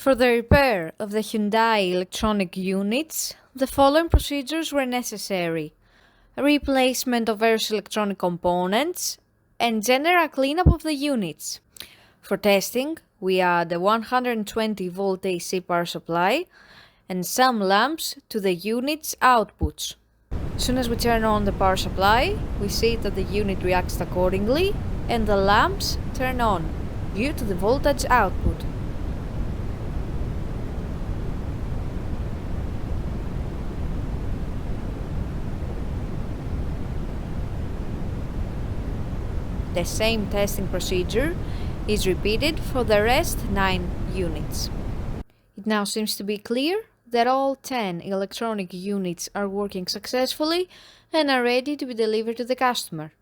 For the repair of the Hyundai electronic units, the following procedures were necessary: replacement of various electronic components and general cleanup of the units. For testing, we add a 120 volt AC power supply and some lamps to the unit's outputs. As soon as we turn on the power supply, we see that the unit reacts accordingly and the lamps turn on due to the voltage output. The same testing procedure is repeated for the rest 9 units. It now seems to be clear that all 10 electronic units are working successfully and are ready to be delivered to the customer.